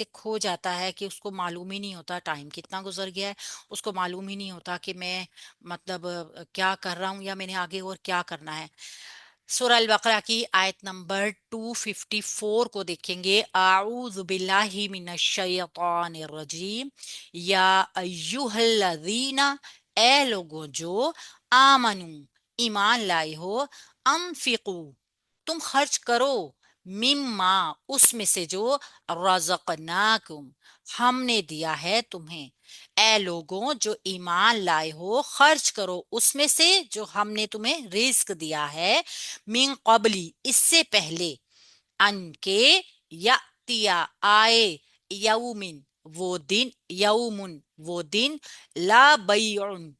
से खो जाता है कि उसको मालूम ही नहीं होता टाइम कितना गुजर गया है, उसको मालूम ही नहीं होता कि मैं मतलब क्या कर रहा हूँ या मैंने आगे और क्या करना है। सूरह अल बकरा की आयत नंबर 254 को देखेंगे। आऊज़ु बिल्लाहि मिनश शैतानिर रजीम। या अय्युहल्लज़ीना, ए लोगों जो आमनू, ईमान लाए हो, अनफिकू, तुम खर्च करो, मिम्मा, उसमें से जो रज़क़नाकुम, हमने दिया है तुम्हें। ए लोगों जो ईमान लाए हो, खर्च करो उसमें से जो हमने तुम्हें रिस्क दिया है, मिन कबली, इससे पहले, अनके, यतिया, आए, यौमिन, वो दिन, यौमुन, वो दिन, ला बैउन,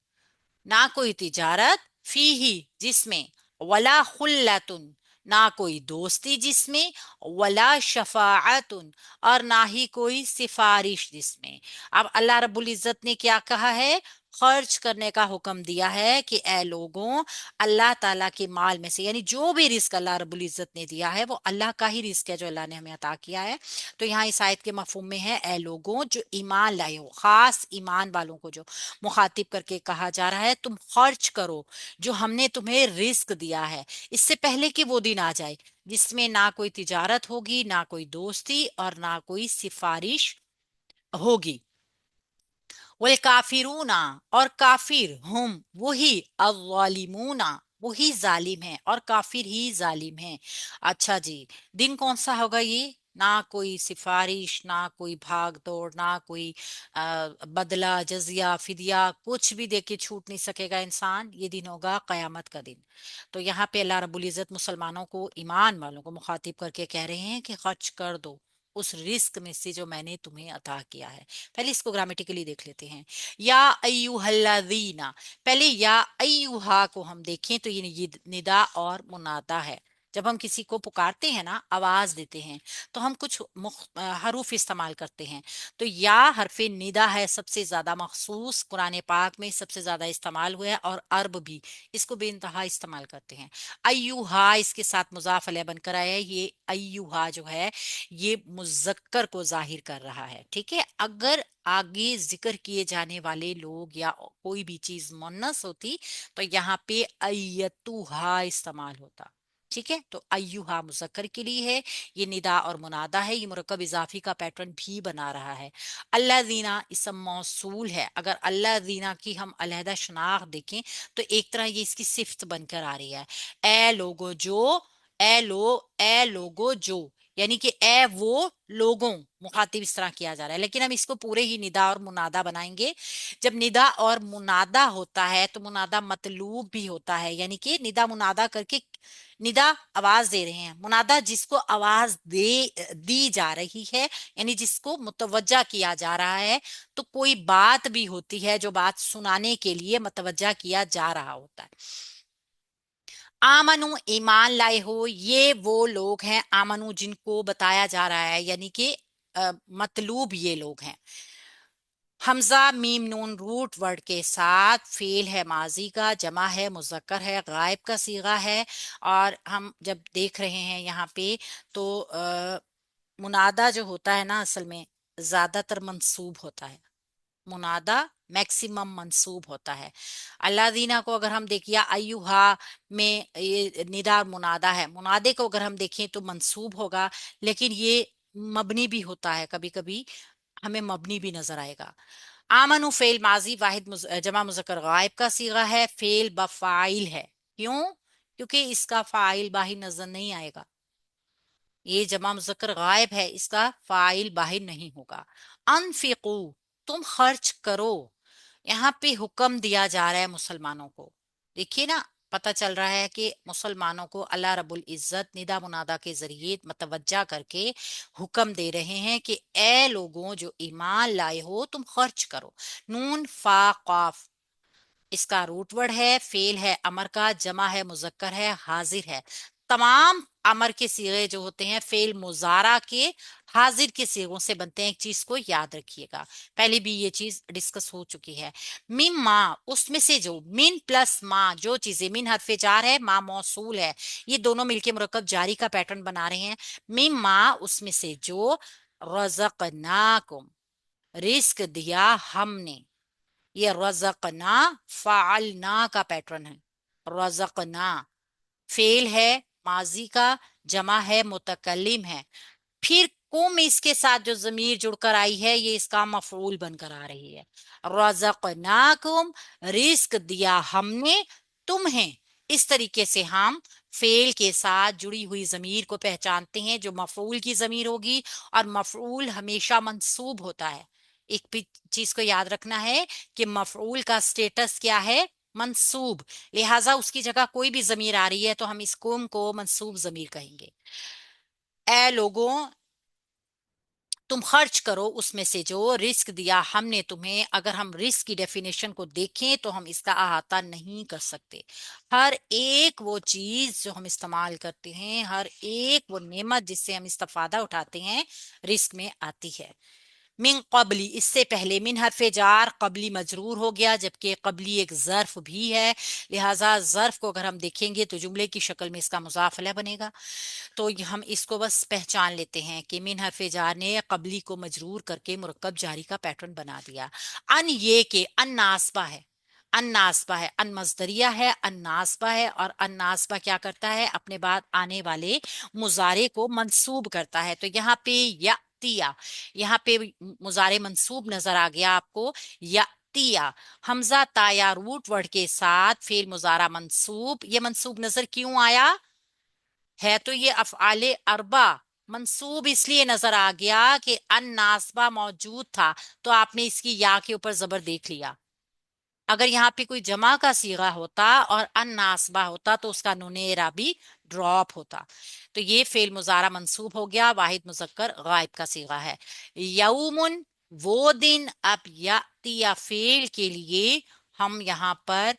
ना कोई तिजारत, फीही, जिसमें, वला खुल्लतुन, ना कोई दोस्ती जिसमें, वला शफाअतुन, और ना ही कोई सिफारिश जिसमें। अब अल्लाह रब्बुल इज्जत ने क्या कहा है? खर्च करने का हुक्म दिया है कि ए लोगों, अल्लाह ताला के माल में से, यानी जो भी रिस्क अल्लाह रब्बुल इज्जत ने दिया है वो अल्लाह का ही रिस्क है जो अल्लाह ने हमें अता किया है। तो यहाँ इस आयत के मफहूम में है ए लोगों जो ईमान लाए हो, खास ईमान वालों को जो मुखातिब करके कहा जा रहा है, तुम खर्च करो जो हमने तुम्हें रिस्क दिया है, इससे पहले कि वो दिन आ जाए जिसमें ना कोई तिजारत होगी, ना कोई दोस्ती, और ना कोई सिफारिश होगी। वल काफिरूना, और काफिर, हम वही, अव्वालिमूना, वही जालिम है, और काफिर ही जालिम है। अच्छा जी, दिन कौन सा होगा ये? ना कोई सिफारिश, ना कोई भाग दौड़, ना कोई बदला, जजिया, फिदिया, कुछ भी देके छूट नहीं सकेगा इंसान। ये दिन होगा कयामत का दिन। तो यहाँ पे अल्लाह रब्बुल इज्जत मुसलमानों को, ईमान वालों को मुखातिब करके कह रहे हैं कि खर्च कर दो उस रिस्क में से जो मैंने तुम्हें अता किया है। पहले इसको ग्रामेटिकली देख लेते हैं। या अय्युहल्लज़ीना, पहले या अय्युहा को हम देखें तो ये निदा और मुनादा है। जब हम किसी को पुकारते हैं ना, आवाज देते हैं, तो हम कुछ हरूफ इस्तेमाल करते हैं। तो या हरफे निदा है, सबसे ज्यादा मखसूस कुरान पाक में सबसे ज्यादा इस्तेमाल हुआ है, और अरब भी इसको बेइंतहा इस्तेमाल करते हैं। अय्युहा इसके साथ मुजाफ अलैह बनकर आया है। ये अय्युहा जो है ये मुजक्कर को जाहिर कर रहा है। ठीक है, अगर आगे जिक्र किए जाने वाले लोग या कोई भी चीज मुन्नस होती तो यहाँ पे अय्यतुहा इस्तेमाल होता। ठीक है, तो अय्युहा मुजक्कर के लिए है, ये निदा और मुनादा है, ये मुरक्कब इजाफी का पैटर्न भी बना रहा है। अल्लाज़ीना इसम मौसूल है। अगर अल्लाज़ीना की हम अलहदा शनाख्त देखें तो एक तरह ये इसकी सिफ्त बनकर आ रही है। ए लोगो जो, ए लोगो जो, यानी कि ए वो लोगों, मुखातिब इस तरह किया जा रहा है। लेकिन हम इसको पूरे ही निदा और मुनादा बनाएंगे। जब निदा और मुनादा होता है तो मुनादा मतलूब भी होता है, यानी कि निदा मुनादा करके, निदा आवाज दे रहे हैं, मुनादा जिसको आवाज दी जा रही है, यानी जिसको मुतवज्जा किया जा रहा है। तो कोई बात भी होती है जो बात सुनाने के लिए मुतवज्जा किया जा रहा होता है। आमनु, ईमान लाए हो, ये वो लोग हैं, आमनु जिनको बताया जा रहा है, यानी कि मतलूब ये लोग हैं। हमजा मीम नून रूट वर्ड के साथ, फेल है माजी का, जमा है, मुजक्कर है, गायब का सीगा है। और हम जब देख रहे हैं यहाँ पे तो मुनादा जो होता है ना, असल में ज्यादातर मंसूब होता है। मुनादा मैक्सिमम मंसूब होता है। अल्लादीना को अगर हम देखिए, अयुहा में ये निदा और मुनादा है, मुनादे को अगर हम देखें तो मंसूब होगा, लेकिन ये मबनी भी होता है, कभी कभी हमें मबनी भी नजर आएगा। आमनु फेल माजी वाहिद जमा मुजक्कर गायब का सीगा है, फेल बफाइल है। क्यों? क्योंकि इसका फाइल बाहिर नजर नहीं आएगा। ये जमा मुजक्कर गायब है, इसका फाइल बाहिर नहीं होगा। अनफिकू, तुम खर्च करो। यहाँ पे हुक्म दिया जा रहा है मुसलमानों को। देखिए ना, पता चल रहा है कि मुसलमानों को अल्लाह रब्बुल इज्जत निदा मुनादा के जरिए मतवज्जा करके हुक्म दे रहे हैं कि ए लोगों जो ईमान लाए हो, तुम खर्च करो। नून फा काफ इसका रूट वर्ड है, फेल है अमर का, जमा है, मुजक्कर है, हाजिर है। तमाम अमर के सीगे जो होते हैं फेल मुजारा के, हाजिर के सीगों से बनते हैं। एक चीज को याद रखिएगा, पहले भी ये चीज डिस्कस हो चुकी है। मिम माँ, उसमें से जो, मिन प्लस माँ, जो चीजें, मिन हरफे जार है, माँ मौसूल है, ये दोनों मिलके मुरक्कब जारी का पैटर्न बना रहे हैं। मिम माँ, उसमें से जो, रज़क़नाकुम, रिस्क दिया हमने। ये रज़क़ना फ़अलना का पैटर्न है। रज़क़ना फेल है, माजी का, जमा है, मुतकल्लिम है। फिर कुम इसके साथ जो जमीर जुड़कर आई है ये इसका मफऊल बनकर आ रही है। रज़क़नाकुम, रिस्क दिया हमने तुम्हें। इस तरीके से हम फेल के साथ जुड़ी हुई जमीर को पहचानते हैं जो मफऊल की जमीर होगी, और मफऊल हमेशा मंसूब होता है। एक भी चीज को याद रखना है कि मफऊल का स्टेटस क्या है, मंसूब। लिहाजा उसकी जगह कोई भी जमीर आ रही है तो हम इस कुम को मंसूब जमीर कहेंगे। ए लोगों, तुम खर्च करो उसमें से जो रिस्क दिया हमने तुम्हें। अगर हम रिस्क की डेफिनेशन को देखें तो हम इसका अहाता नहीं कर सकते। हर एक वो चीज जो हम इस्तेमाल करते हैं, हर एक वो नेमत जिससे हम इस्तेफादा उठाते हैं, रिस्क में आती है। मिन कबली, इससे पहले। मिन हरफे जार, कबली मजरूर हो गया, जबकि कबली एक ज़र्फ भी है। लिहाजा ज़र्फ को अगर हम देखेंगे तो जुमले की शक्ल में इसका मुज़ाफ़ बनेगा। तो हम इसको बस पहचान लेते हैं कि मिन हरफे जार ने कबली को मजरूर करके मुरक्कब जारी का पैटर्न बना दिया। अन, ये के अन नासबा है। अन नासबा है, अन मजदरिया है, अन नासबा है। और अन नासबा क्या करता है, अपने बाद आने वाले मुजारे को मंसूब करता है। तो यहाँ पे या तिया, यहाँ पे मुजारे मंसूब नजर आ गया आपको, या तिया। हमजा ताया रूट वर्ड के साथ फेल मुजारा मंसूब। ये मंसूब नजर क्यों आया है, तो ये अफ़आले अरबा मंसूब इसलिए नजर आ गया कि अन नासबा मौजूद था, तो आपने इसकी या के ऊपर जबर देख लिया। अगर यहाँ पे कोई जमा का सीगा होता और अन नासबा होता तो उसका नुनेरा भी ड्रॉप होता। तो ये फेल मुजारा मंसूब हो गया, वाहिद मुजक्कर गायब का सीगा है। यौमुन, वो दिन। अब या फेल के लिए हम यहाँ पर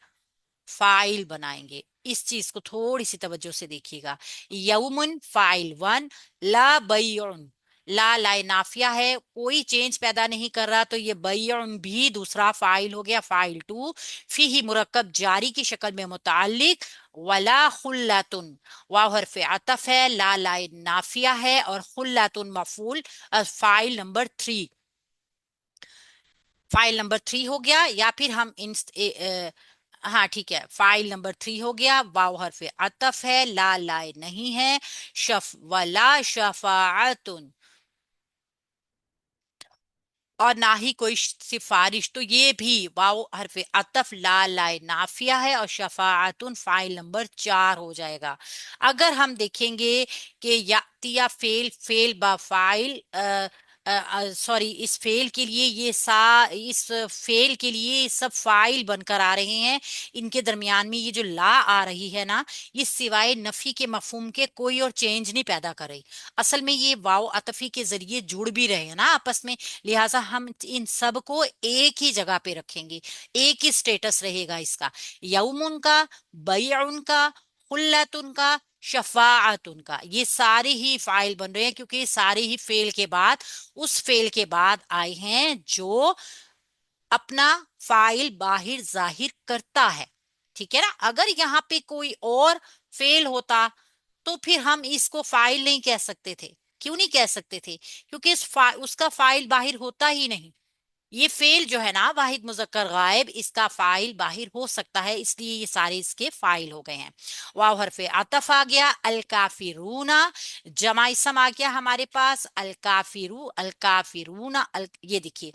फाइल बनाएंगे। इस चीज को थोड़ी सी तवज्जो से देखिएगा। यौमुन फाइल वन, ला बैउन, ला लाए नाफिया है, कोई चेंज पैदा नहीं कर रहा, तो ये बैउन भी दूसरा फाइल हो गया। फाइल टू, फीही मुरक्कब जारी की शक्ल में मुताल्लिक, वला खुल्लातुन, वाव हरफ अतफ है, ला लाए नाफिया है, और खुल्लातुन मफूल। File number three, file number three हो गया। या फिर हम इन हाँ ठीक है, फाइल नंबर थ्री हो गया। वाव हरफ अतफ है, ला लाए नहीं है, शफ वला शफाअतुन, और ना ही कोई सिफारिश। तो ये भी वाव हरफ अतफ, ला लाए नाफिया है, और शफाअतुन फाइल नंबर चार हो जाएगा। अगर हम देखेंगे कि यातिया फेल, फेल बा फाइल, सॉरी, इस फेल के लिए इस फेल के लिए ये सब फाइल बनकर आ रहे हैं। इनके दरमियान में ये जो ला आ रही है ना, ये सिवाय नफी के मफहूम के कोई और चेंज नहीं पैदा कर रही। असल में ये वाव अतफी के जरिए जुड़ भी रहे हैं ना आपस में। लिहाजा हम इन सब को एक ही जगह पे रखेंगे, एक ही स्टेटस रहेगा इसका। यौमुन का, बैउन का, खुल्लतुन का, शफाअतुन का, ये सारे ही फाइल बन रहे हैं क्योंकि ये सारे ही फेल के बाद, उस फेल के बाद आए हैं जो अपना फाइल बाहिर जाहिर करता है। ठीक है ना। अगर यहाँ पे कोई और फेल होता तो फिर हम इसको फाइल नहीं कह सकते थे। क्यों नहीं कह सकते थे, क्योंकि उसका फाइल बाहिर होता ही नहीं। ये फेल जो है ना वाहिद मुजक्कर गायब, इसका फाइल बाहिर हो सकता है, इसलिए ये सारे इसके फाइल हो गए हैं। वाव हरफे अतफ आ गया। अल काफिरूना, जमा इसम आ गया हमारे पास। अल काफिरू, अल काफिरूना, ये देखिए,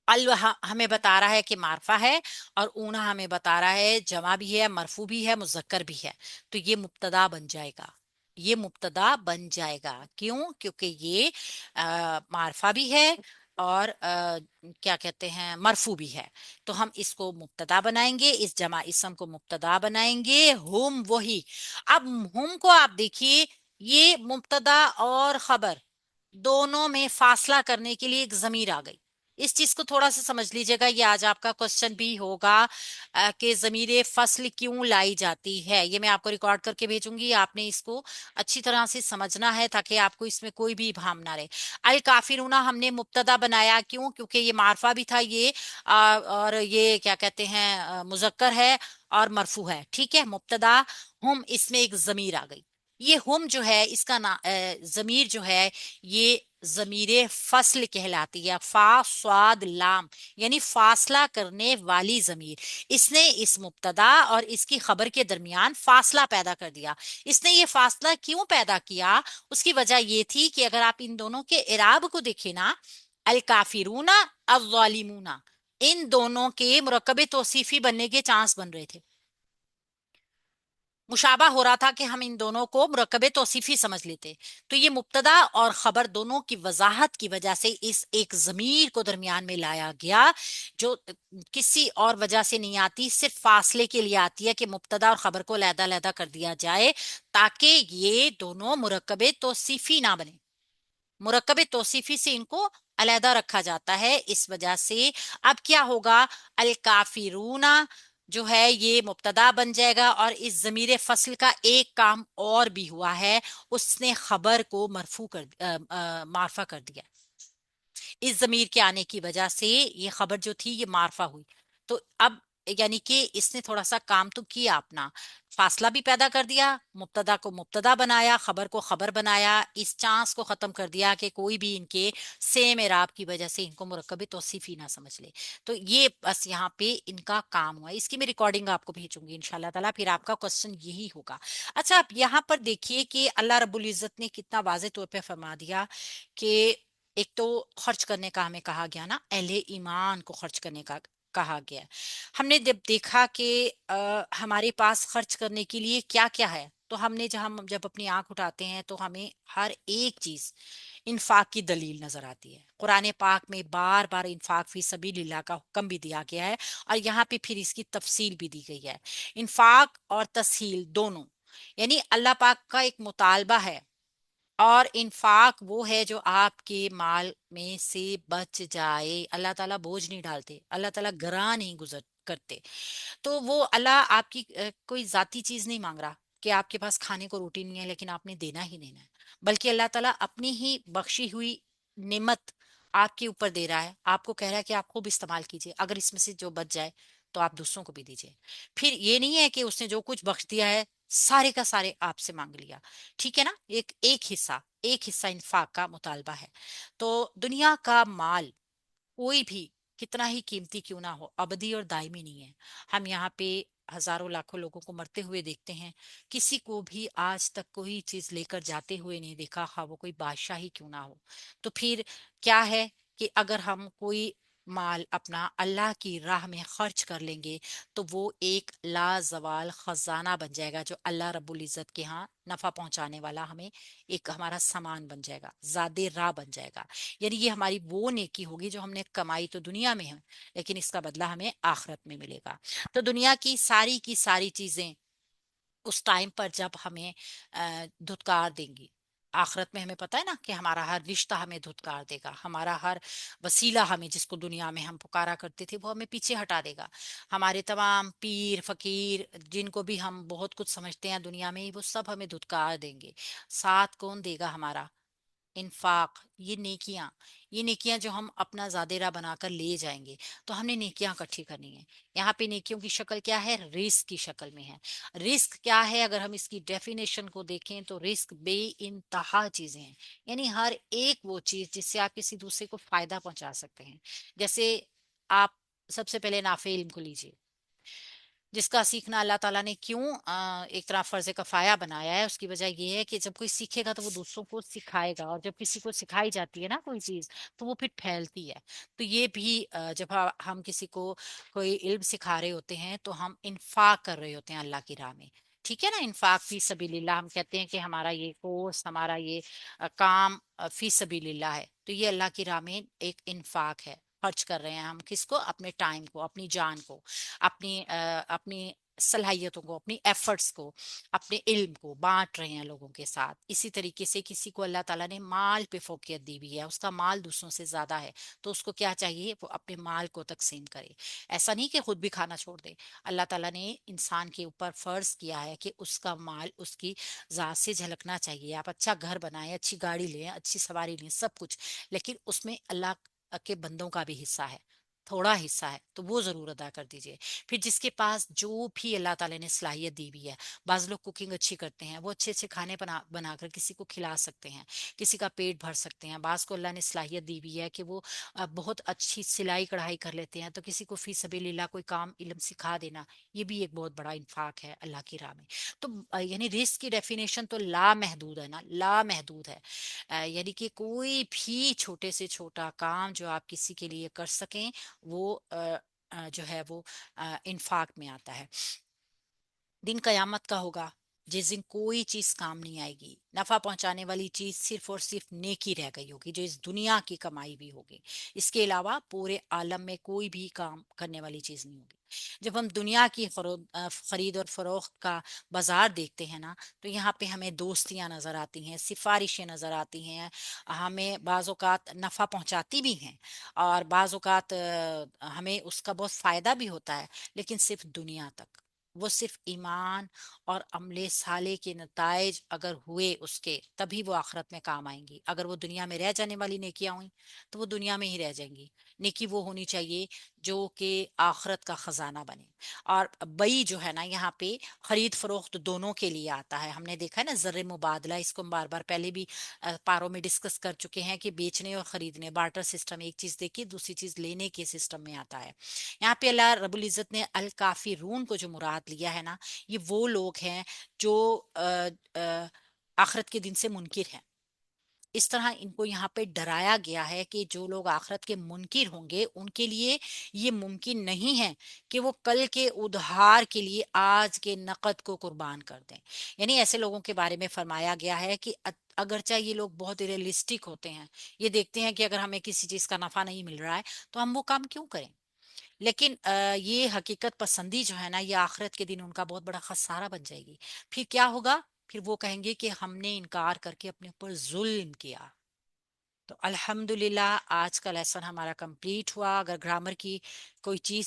अल हमें बता रहा है कि मारफा है, और ऊना हमें बता रहा है जमा भी है, मरफू भी है, मुजक्कर भी है। तो ये मुब्तदा बन जाएगा, ये मुब्तदा बन जाएगा। क्यों, क्योंकि ये मारफा भी है और क्या कहते हैं, मरफू भी है। तो हम इसको मुब्तदा बनाएंगे, इस जमा इसम को मुब्तदा बनाएंगे। हुम, वही। अब हुम को आप देखिए, ये मुब्तदा और खबर दोनों में फासला करने के लिए एक जमीर आ गई। इस चीज को थोड़ा सा समझ लीजिएगा, ये आज आपका क्वेश्चन भी होगा कि जमीर फसल क्यों लाई जाती है। ये मैं आपको रिकॉर्ड करके भेजूंगी, आपने इसको अच्छी तरह से समझना है ताकि आपको इसमें कोई भी इबहम ना रहे। अल काफिरूना हमने मुब्तदा बनाया, क्यों, क्योंकि ये मारफा भी था ये, और ये क्या कहते हैं, मुजक्कर है और मरफू है। ठीक है, मुब्तदा। हम, इसमें एक जमीर आ गई। یہ ہم جو ہے اس کا ضمیر جو ہے یہ ضمیر فصل کہلاتی ہے، فا صاد لام، یعنی فاصلہ کرنے والی ضمیر۔ اس نے اس مبتدا اور اس کی خبر کے درمیان فاصلہ پیدا کر دیا۔ اس نے یہ فاصلہ کیوں پیدا کیا؟ اس کی وجہ یہ تھی کہ اگر آپ ان دونوں کے اعراب کو دیکھیں نا، الکافرون الظالمون، ان دونوں کے مرکب توصیفی بننے کے چانس بن رہے تھے، مشابہ ہو رہا تھا کہ ہم ان دونوں کو مرکب توصیفی سمجھ لیتے۔ تو یہ مبتدا اور خبر دونوں کی وضاحت کی وجہ سے اس ایک ضمیر کو درمیان میں لایا گیا، جو کسی اور وجہ سے نہیں آتی، صرف فاصلے کے لیے آتی ہے کہ مبتدا اور خبر کو علیحدہ علیحدہ کر دیا جائے تاکہ یہ دونوں مرکب توصیفی نہ بنے۔ مرکب توصیفی سے ان کو علیحدہ رکھا جاتا ہے، اس وجہ سے اب کیا ہوگا؟ الکافرون جو ہے یہ مبتدا بن جائے گا، اور اس ضمیر فصل کا ایک کام اور بھی ہوا ہے، اس نے خبر کو مرفوع معرفہ کر دیا۔ اس ضمیر کے آنے کی وجہ سے یہ خبر جو تھی یہ معرفہ ہوئی۔ تو اب یعنی کہ اس نے تھوڑا سا کام تو کیا اپنا، فاصلہ بھی پیدا کر دیا، مبتدا کو مبتدا بنایا، خبر کو خبر بنایا، اس چانس کو ختم کر دیا کہ کوئی بھی ان کے سیم اعراب کی وجہ سے ان کو مرکب توصیفی نہ سمجھ لے۔ تو یہ بس یہاں پہ ان کا کام ہوا۔ اس کی میں ریکارڈنگ آپ کو بھیجوں گی انشاءاللہ تعالیٰ، پھر آپ کا کوسچن یہی ہوگا۔ اچھا، آپ یہاں پر دیکھیے کہ اللہ رب العزت نے کتنا واضح طور پہ فرما دیا کہ ایک تو خرچ کرنے کا ہمیں کہا گیا نا، اہل ایمان کو خرچ کرنے کا کہا گیا۔ ہم نے جب دیکھا کہ ہمارے پاس خرچ کرنے کے لیے کیا کیا ہے، تو ہم جب اپنی آنکھ اٹھاتے ہیں تو ہمیں ہر ایک چیز انفاق کی دلیل نظر آتی ہے۔ قرآن پاک میں بار بار انفاق فی سبیل اللہ کا حکم بھی دیا گیا ہے، اور یہاں پہ پھر اس کی تفصیل بھی دی گئی ہے۔ انفاق اور تسہیل دونوں، یعنی اللہ پاک کا ایک مطالبہ ہے، اور انفاق وہ ہے جو آپ کے مال میں سے بچ جائے۔ اللہ تعالیٰ بوجھ نہیں ڈالتے، اللہ تعالیٰ گراں نہیں گزر کرتے۔ تو وہ اللہ آپ کی کوئی ذاتی چیز نہیں مانگ رہا کہ آپ کے پاس کھانے کو روٹی نہیں ہے لیکن آپ نے دینا ہی دینا ہے، بلکہ اللہ تعالیٰ اپنی ہی بخشی ہوئی نعمت آپ کے اوپر دے رہا ہے، آپ کو کہہ رہا ہے کہ آپ خوب استعمال کیجئے، اگر اس میں سے جو بچ جائے تو آپ دوسروں کو بھی دیجئے۔ پھر یہ نہیں ہے کہ اس نے جو کچھ بخش دیا ہے سارے کا سارے آپ سے مانگ لیا، ٹھیک ہے نا، ایک حصہ انفاق کا مطالبہ ہے۔ تو دنیا کا مال کوئی بھی کتنا ہی قیمتی کیوں نہ ہو، ابدی اور دائمی نہیں ہے۔ ہم یہاں پہ ہزاروں لاکھوں لوگوں کو مرتے ہوئے دیکھتے ہیں، کسی کو بھی آج تک کوئی چیز لے کر جاتے ہوئے نہیں دیکھا، خواہ وہ کوئی بادشاہ ہی کیوں نہ ہو۔ تو پھر کیا ہے کہ اگر ہم کوئی مال اپنا اللہ کی راہ میں خرچ کر لیں گے تو وہ ایک لازوال خزانہ بن جائے گا، جو اللہ رب العزت کے ہاں نفع پہنچانے والا ہمیں ایک ہمارا سامان بن جائے گا، زیادہ راہ بن جائے گا۔ یعنی یہ ہماری وہ نیکی ہوگی جو ہم نے کمائی تو دنیا میں ہے، لیکن اس کا بدلہ ہمیں آخرت میں ملے گا۔ تو دنیا کی ساری چیزیں اس ٹائم پر جب ہمیں دھتکار دیں گی، آخرت میں ہمیں پتہ ہے نا کہ ہمارا ہر رشتہ ہمیں دھتکار دے گا، ہمارا ہر وسیلہ ہمیں، جس کو دنیا میں ہم پکارا کرتے تھے، وہ ہمیں پیچھے ہٹا دے گا۔ ہمارے تمام پیر فقیر جن کو بھی ہم بہت کچھ سمجھتے ہیں دنیا میں، وہ سب ہمیں دھتکار دیں گے۔ ساتھ کون دے گا؟ ہمارا انفاق، یہ نیکیاں جو ہم اپنا زادرہ بنا کر لے جائیں گے۔ تو ہم نے نیکیاں اکٹھی کرنی ہے۔ یہاں پہ نیکیوں کی شکل کیا ہے؟ رزق کی شکل میں ہے۔ رزق کیا ہے؟ اگر ہم اس کی ڈیفینیشن کو دیکھیں تو رزق بے انتہا چیزیں ہیں، یعنی ہر ایک وہ چیز جس سے آپ کسی دوسرے کو فائدہ پہنچا سکتے ہیں۔ جیسے آپ سب سے پہلے نافع علم کو لیجیے، جس کا سیکھنا اللہ تعالیٰ نے کیوں ایک طرح فرض کفایہ بنایا ہے، اس کی وجہ یہ ہے کہ جب کوئی سیکھے گا تو وہ دوسروں کو سکھائے گا، اور جب کسی کو سکھائی جاتی ہے نا کوئی چیز تو وہ پھر پھیلتی ہے۔ تو یہ بھی جب ہم کسی کو کوئی علم سکھا رہے ہوتے ہیں تو ہم انفاق کر رہے ہوتے ہیں اللہ کی راہ میں، ٹھیک ہے نا، انفاق فی سبیل اللہ۔ ہم کہتے ہیں کہ ہمارا یہ کورس، ہمارا یہ کام فی سبیل اللہ ہے، تو یہ اللہ کی راہ میں ایک انفاق ہے۔ خرچ کر رہے ہیں ہم کس کو؟ اپنے ٹائم کو، اپنی جان کو، اپنی صلاحیتوں کو، اپنی ایفرٹس کو، اپنے علم کو بانٹ رہے ہیں لوگوں کے ساتھ۔ اسی طریقے سے کسی کو اللہ تعالیٰ نے مال پہ فوقیت دی ہوئی ہے، اس کا مال دوسروں سے زیادہ ہے، تو اس کو کیا چاہیے؟ وہ اپنے مال کو تقسیم کرے۔ ایسا نہیں کہ خود بھی کھانا چھوڑ دے۔ اللہ تعالیٰ نے انسان کے اوپر فرض کیا ہے کہ اس کا مال اس کی ذات سے جھلکنا چاہیے۔ آپ اچھا گھر بنائیں، اچھی گاڑی لیں، اچھی سواری لیں، سب کچھ، لیکن اس میں اللہ کے بندوں کا بھی حصہ ہے۔ تھوڑا حصہ ہے تو وہ ضرور ادا کر دیجئے. پھر جس کے پاس جو بھی اللہ تعالیٰ نے صلاحیت دی ہوئی ہے، بعض لوگ کوکنگ اچھی کرتے ہیں، وہ اچھے اچھے کھانے بنا بنا کر کسی کو کھلا سکتے ہیں، کسی کا پیٹ بھر سکتے ہیں. بعض کو اللہ نے صلاحیت دی ہوئی ہے کہ وہ بہت اچھی سلائی کڑھائی کر لیتے ہیں، تو کسی کو فی سبیل اللہ کوئی کام علم سکھا دینا، یہ بھی ایک بہت بڑا انفاق ہے اللہ کی راہ میں. تو یعنی رزق کی ڈیفینیشن تو لامحدود ہے نا، لامحدود ہے. یعنی کہ کوئی بھی چھوٹے سے چھوٹا کام جو آپ کسی کے لیے کر سکیں، وہ جو ہے وہ انفاق میں آتا ہے. دن قیامت کا ہوگا جس دن کوئی چیز کام نہیں آئے گی، نفع پہنچانے والی چیز صرف اور صرف نیکی رہ گئی ہوگی جو اس دنیا کی کمائی بھی ہوگی. اس کے علاوہ پورے عالم میں کوئی بھی کام کرنے والی چیز نہیں ہوگی. جب ہم دنیا کی خرید اور فروخت کا بازار دیکھتے ہیں نا، تو یہاں پہ ہمیں دوستیاں نظر آتی ہیں، سفارشیں نظر آتی ہیں، ہمیں بعض اوقات نفع پہنچاتی بھی ہیں، اور بعض اوقات ہمیں اس کا بہت فائدہ بھی ہوتا ہے، لیکن صرف دنیا تک. وہ صرف ایمان اور عمل صالح کے نتائج اگر ہوئے اس کے، تبھی وہ آخرت میں کام آئیں گی. اگر وہ دنیا میں رہ جانے والی نیکیاں ہوئیں تو وہ دنیا میں ہی رہ جائیں گی. نیکی وہ ہونی چاہیے جو کہ آخرت کا خزانہ بنے. اور بئی جو ہے نا یہاں پہ خرید فروخت دونوں کے لیے آتا ہے. ہم نے دیکھا ہے نا زر مبادلہ، اس کو ہم بار بار پہلے بھی پاروں میں ڈسکس کر چکے ہیں کہ بیچنے اور خریدنے، بارٹر سسٹم، ایک چیز دے کے دوسری چیز لینے کے سسٹم میں آتا ہے. یہاں پہ اللہ رب العزت نے الکافرون کو جو مراد لیا ہے نا، یہ وہ لوگ ہیں جو آخرت کے دن سے منکر ہیں. اس طرح ان کو یہاں پہ ڈرایا گیا ہے کہ جو لوگ آخرت کے منکر ہوں گے ان کے لیے یہ ممکن نہیں ہے کہ وہ کل کے ادھار کے لیے آج کے نقد کو قربان کر دیں. یعنی ایسے لوگوں کے بارے میں فرمایا گیا ہے کہ اگرچہ یہ لوگ بہت ریئلسٹک ہوتے ہیں، یہ دیکھتے ہیں کہ اگر ہمیں کسی چیز کا نفع نہیں مل رہا ہے تو ہم وہ کام کیوں کریں، لیکن یہ حقیقت پسندی جو ہے نا، یہ آخرت کے دن ان کا بہت بڑا خسارہ بن جائے گی. پھر کیا ہوگا؟ پھر وہ کہیں گے کہ ہم نے انکار کر کے اپنے اوپر ظلم کیا. تو الحمدللہ آج کا لیسن ہمارا کمپلیٹ ہوا. اگر گرامر کی کوئی چیز